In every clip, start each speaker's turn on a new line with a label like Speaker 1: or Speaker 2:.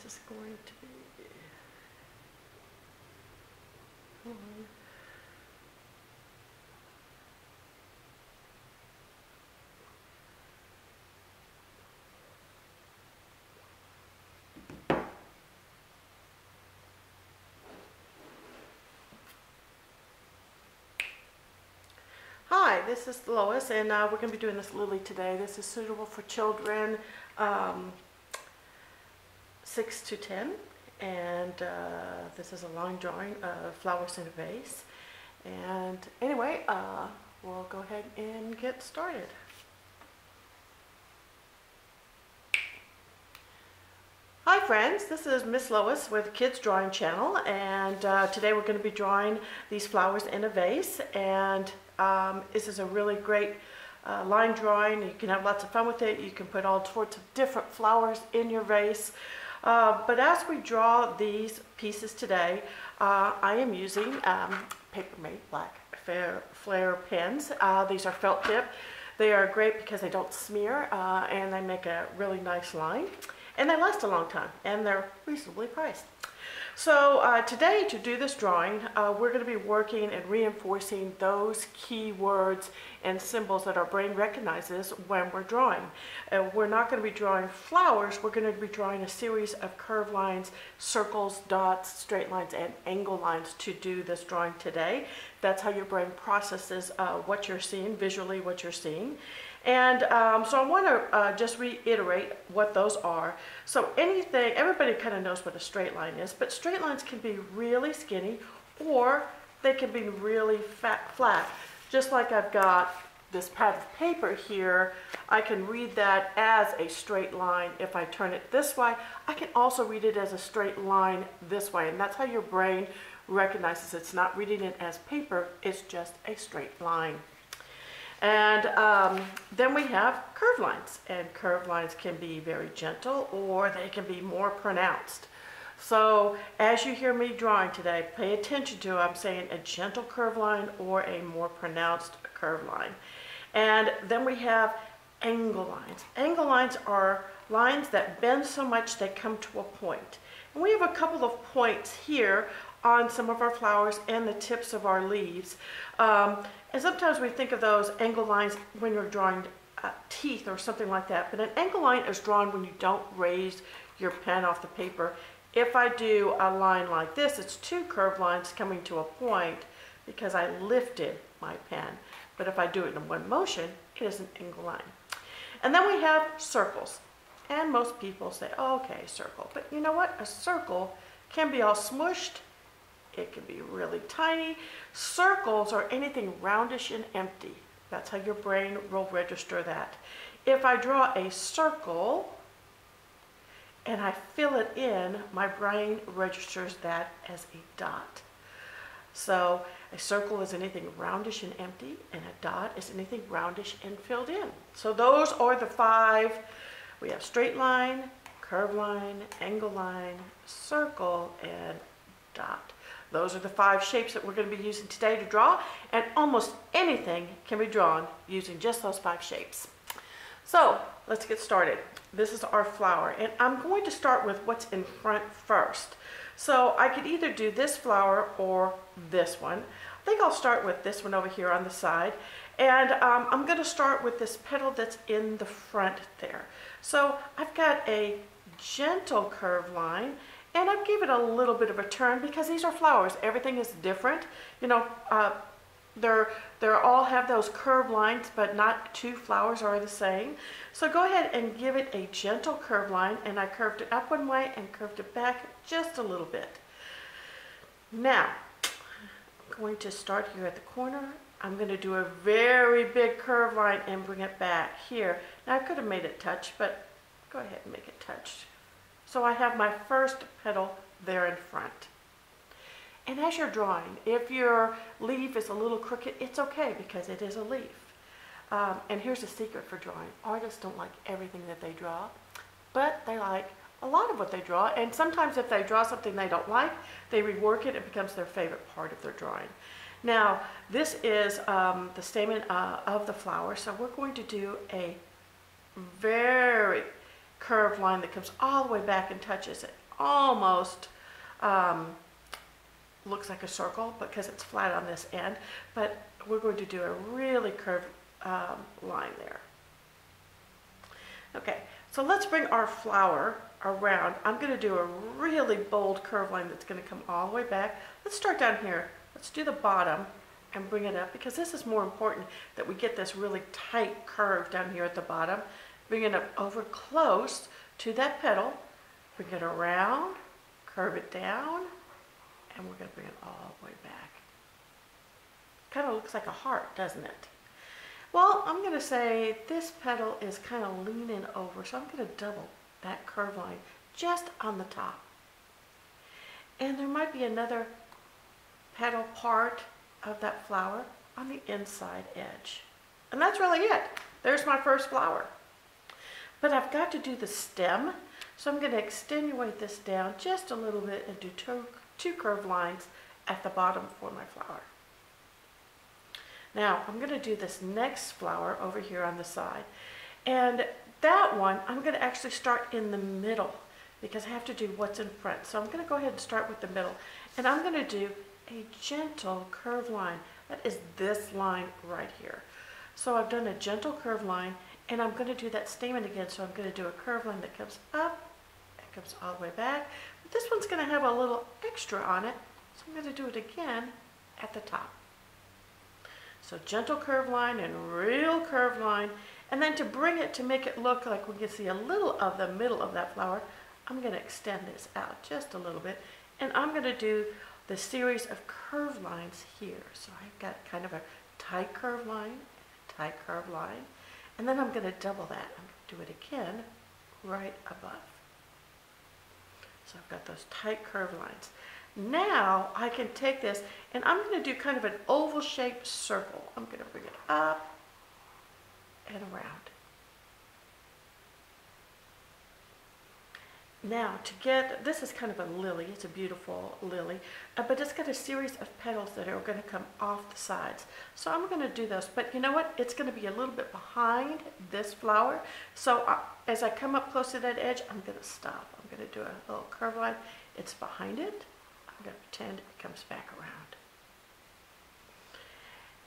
Speaker 1: this is going to be. Hold on. Hi, this is Lois, and we're going to be doing this lily today. This is suitable for children 6 to 10, and this is a line drawing of flowers in a vase. And anyway, we'll go ahead and get started. Hi friends, this is Miss Lois with Kids Drawing Channel, and today we're going to be drawing these flowers in a vase. And this is a really great line drawing. You can have lots of fun with it. You can put all sorts of different flowers in your vase. But as we draw these pieces today, I am using Paper Mate Black Flare pens. These are felt tip. They are great because they don't smear and they make a really nice line. And they last a long time, and they're reasonably priced. So today, to do this drawing, we're going to be working and reinforcing those key words and symbols that our brain recognizes when we're drawing. We're not going to be drawing flowers. We're going to be drawing a series of curved lines, circles, dots, straight lines, and angle lines to do this drawing today. That's how your brain processes what you're seeing, visually what you're seeing. And so I want to just reiterate what those are. So anything, everybody kind of knows what a straight line is, but straight lines can be really skinny or they can be really flat. Just like I've got this pad of paper here, I can read that as a straight line. If I turn it this way, I can also read it as a straight line this way. And that's how your brain recognizes it's not reading it as paper, it's just a straight line. And then we have curved lines, and curved lines can be very gentle or they can be more pronounced. So as you hear me drawing today, pay attention to, I'm saying a gentle curved line or a more pronounced curved line. And then we have angle lines. Angle lines are lines that bend so much they come to a point. And we have a couple of points here on some of our flowers and the tips of our leaves. And sometimes we think of those angle lines when you're drawing teeth or something like that. But an angle line is drawn when you don't raise your pen off the paper. If I do a line like this, it's two curved lines coming to a point because I lifted my pen. But if I do it in one motion, it is an angle line. And then we have circles. And most people say, oh, okay, circle. But you know what? A circle can be all smushed. It can be really tiny. Circles are anything roundish and empty. That's how your brain will register that. If I draw a circle and I fill it in, my brain registers that as a dot. So a circle is anything roundish and empty, and a dot is anything roundish and filled in. So those are the five. We have straight line, curved line, angle line, circle, and dot. Those are the five shapes that we're going to be using today to draw, and almost anything can be drawn using just those five shapes. So let's get started. This is our flower, and I'm going to start with what's in front first. So I could either do this flower or this one. I think I'll start with this one over here on the side, and I'm going to start with this petal that's in the front there. So I've got a gentle curved line, and I've given it a little bit of a turn because these are flowers. Everything is different. You know, they're all have those curved lines, but not two flowers are the same. So go ahead and give it a gentle curved line, and I curved it up one way and curved it back just a little bit. Now, I'm going to start here at the corner. I'm going to do a very big curved line and bring it back here. Now I could have made it touch, but go ahead and make it touch. So I have my first petal there in front. And as you're drawing, if your leaf is a little crooked, it's okay because it is a leaf. And here's a secret for drawing. Artists don't like everything that they draw, but they like a lot of what they draw. And sometimes if they draw something they don't like, they rework it. It becomes their favorite part of their drawing. Now, this is the stamen of the flower. So we're going to do a very curved line that comes all the way back and touches it almost looks like a circle because it's flat on this end, but we're going to do a really curved line there. Okay, so let's bring our flower around. I'm going to do a really bold curve line that's going to come all the way back. Let's start down here. Let's do the bottom and bring it up, because this is more important that we get this really tight curve down here at the bottom. Bring it up over close to that petal, bring it around, curve it down, and we're going to bring it all the way back. Kind of looks like a heart, doesn't it? Well, I'm going to say this petal is kind of leaning over, so I'm going to double that curve line just on the top. And there might be another petal part of that flower on the inside edge. And that's really it. There's my first flower. But I've got to do the stem, so I'm going to extenuate this down just a little bit and do two curved lines at the bottom for my flower. Now I'm going to do this next flower over here on the side, and that one I'm going to actually start in the middle because I have to do what's in front. So I'm going to go ahead and start with the middle, and I'm going to do a gentle curved line. That is this line right here. So I've done a gentle curved line, and I'm going to do that stamen again. So I'm going to do a curved line that comes up and comes all the way back. But this one's going to have a little extra on it, so I'm going to do it again at the top. So gentle curved line and real curved line. And then to bring it, to make it look like we can see a little of the middle of that flower, I'm going to extend this out just a little bit. And I'm going to do the series of curved lines here. So I've got kind of a tight curved line, tight curved line. And then I'm going to double that. I'm going to do it again right above. So I've got those tight curved lines. Now I can take this and I'm going to do kind of an oval shaped circle. I'm going to bring it up and around. Now to get, this is kind of a lily, it's a beautiful lily, but it's got a series of petals that are going to come off the sides. So I'm going to do those, but you know what? It's going to be a little bit behind this flower. So as I come up close to that edge, I'm going to stop. I'm going to do a little curve line. It's behind it. I'm going to pretend it comes back around.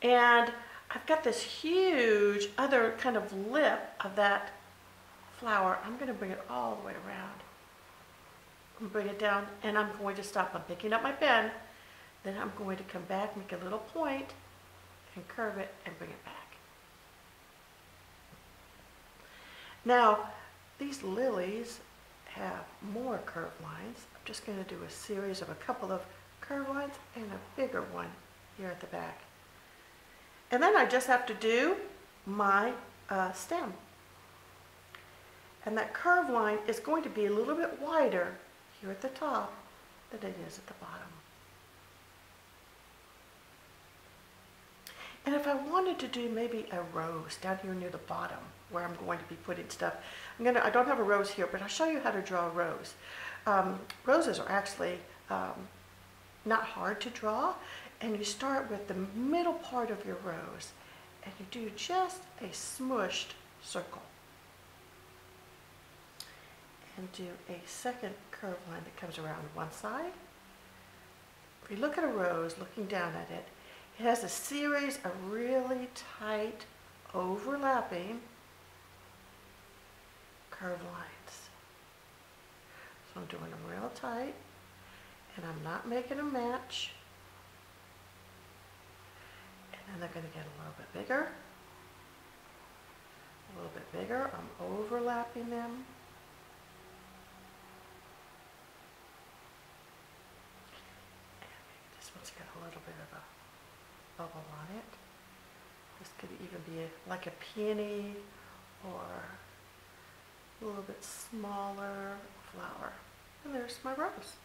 Speaker 1: And I've got this huge other kind of lip of that flower. I'm going to bring it all the way around. And bring it down, and I'm going to stop. I'm picking up my pen. Then I'm going to come back, make a little point, and curve it and bring it back. Now, these lilies have more curved lines. I'm just going to do a series of a couple of curved lines and a bigger one here at the back. And then I just have to do my stem. And that curved line is going to be a little bit wider here at the top than it is at the bottom. And if I wanted to do maybe a rose down here near the bottom where I'm going to be putting stuff, I don't have a rose here, but I'll show you how to draw a rose. Roses are actually not hard to draw, and you start with the middle part of your rose and you do just a smushed circle. And do a second curved line that comes around one side. If you look at a rose, looking down at it, it has a series of really tight, overlapping curved lines. So I'm doing them real tight, and I'm not making them match. And then they're going to get a little bit bigger, a little bit bigger. I'm overlapping them. It's got a little bit of a bubble on it. This could even be like a peony or a little bit smaller flower. And there's my rose.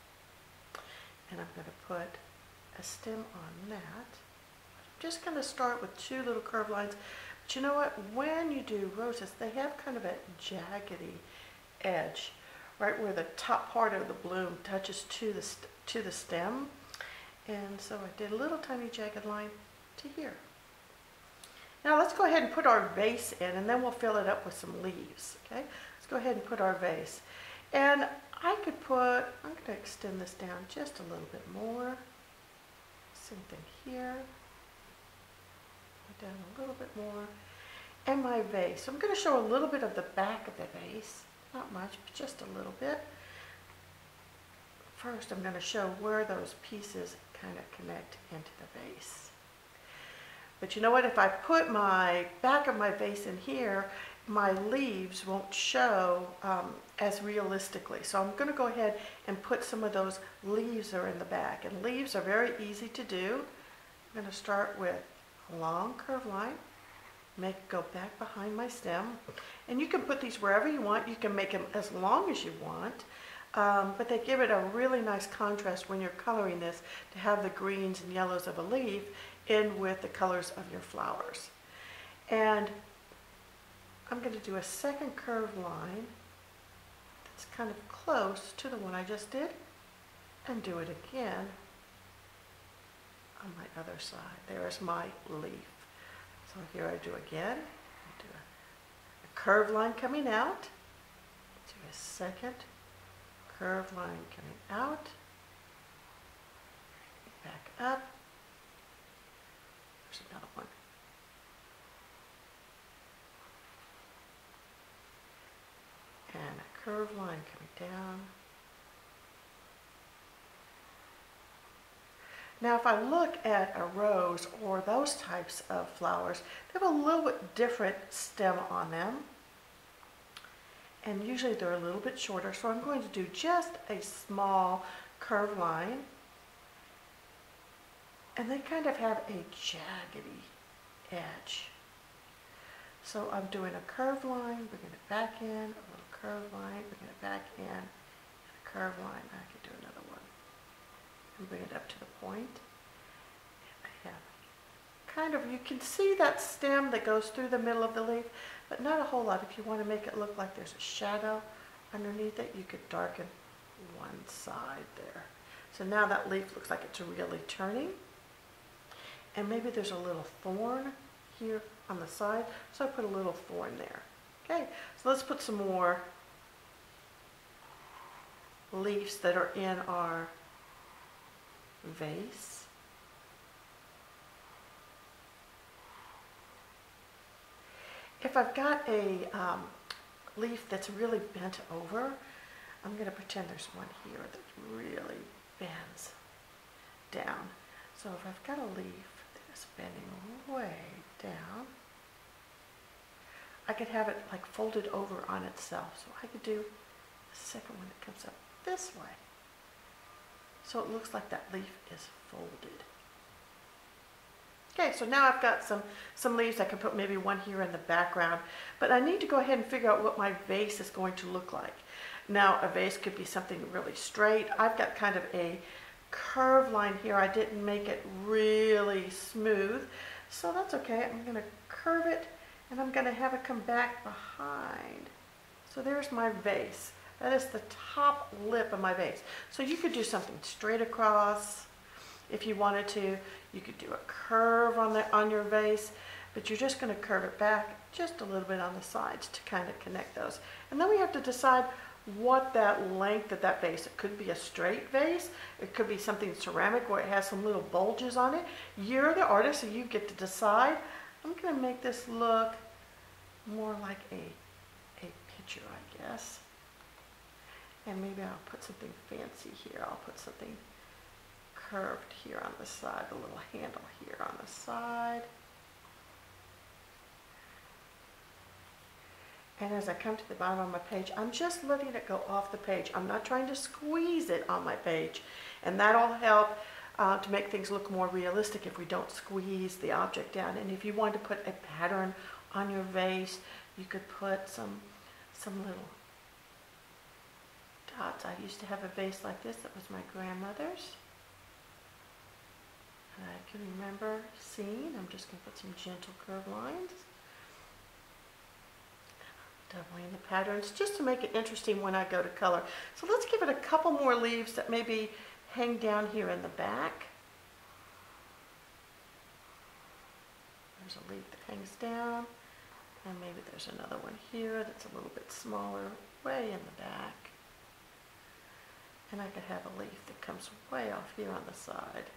Speaker 1: And I'm going to put a stem on that. I'm just going to start with two little curved lines. But you know what? When you do roses, they have kind of a jaggedy edge, right where the top part of the bloom touches to the stem. And so I did a little tiny jagged line to here. Now let's go ahead and put our vase in, and then we'll fill it up with some leaves. Okay, let's go ahead and put our vase. And I could put, I'm going to extend this down just a little bit more. Same thing here. Down a little bit more. And my vase. I'm going to show a little bit of the back of the vase. Not much, but just a little bit. First, I'm going to show where those pieces kind of connect into the vase. But you know what? If I put my back of my vase in here, my leaves won't show as realistically. So I'm going to go ahead and put some of those leaves that are in the back. And leaves are very easy to do. I'm going to start with a long curved line, make it go back behind my stem. And you can put these wherever you want. You can make them as long as you want. But they give it a really nice contrast when you're coloring this to have the greens and yellows of a leaf in with the colors of your flowers. And I'm going to do a second curved line that's kind of close to the one I just did, and do it again on my other side. There's my leaf. So here I do again. I do a curved line coming out, do a second curved line coming out, back up. There's another one. And a curved line coming down. Now if I look at a rose or those types of flowers, they have a little bit different stem on them. And usually they're a little bit shorter, so I'm going to do just a small curved line. And they kind of have a jaggedy edge. So I'm doing a curved line, bringing it back in, a little curved line, bringing it back in, and a curved line. I could do another one. And bring it up to the point. And I have kind of, you can see that stem that goes through the middle of the leaf, but not a whole lot. If you want to make it look like there's a shadow underneath it, you could darken one side there. So now that leaf looks like it's really turning. And maybe there's a little thorn here on the side, so I put a little thorn there. Okay, so let's put some more leaves that are in our vase. If I've got a leaf that's really bent over, I'm going to pretend there's one here that really bends down. So if I've got a leaf that is bending way down, I could have it like folded over on itself. So I could do a second one that comes up this way. So it looks like that leaf is folded. Okay, so now I've got some leaves. I can put maybe one here in the background, but I need to go ahead and figure out what my vase is going to look like. Now a vase could be something really straight. I've got kind of a curved line here. I didn't make it really smooth, so that's okay. I'm going to curve it and I'm going to have it come back behind. So there's my vase. That is the top lip of my vase. So you could do something straight across if you wanted to. You could do a curve on your vase, but you're just going to curve it back just a little bit on the sides to kind of connect those. And then we have to decide what that length of that vase. It could be a straight vase. It could be something ceramic where it has some little bulges on it. You're the artist, so you get to decide. I'm going to make this look more like a picture, I guess. And maybe I'll put something fancy here. I'll put something curved here on the side, a little handle here on the side. And as I come to the bottom of my page, I'm just letting it go off the page. I'm not trying to squeeze it on my page. And that'll help to make things look more realistic if we don't squeeze the object down. And if you want to put a pattern on your vase, you could put some little dots. I used to have a vase like this that was my grandmother's. And I can remember seeing, I'm just going to put some gentle curved lines. Doubling the patterns just to make it interesting when I go to color. So let's give it a couple more leaves that maybe hang down here in the back. There's a leaf that hangs down, and maybe there's another one here that's a little bit smaller way in the back. And I could have a leaf that comes way off here on the side.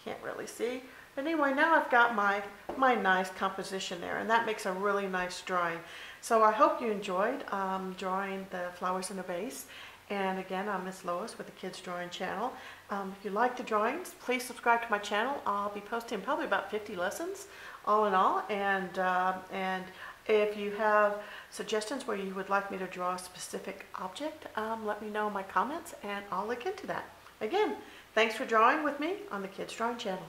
Speaker 1: Can't really see. But anyway, now I've got my nice composition there, and that makes a really nice drawing. So I hope you enjoyed drawing the flowers in a vase. And again, I'm Miss Lois with the Kids Drawing Channel. If you like the drawings, please subscribe to my channel. I'll be posting probably about 50 lessons all in all. And if you have suggestions where you would like me to draw a specific object, let me know in my comments and I'll look into that. Again, thanks for drawing with me on the Kids Drawing Channel.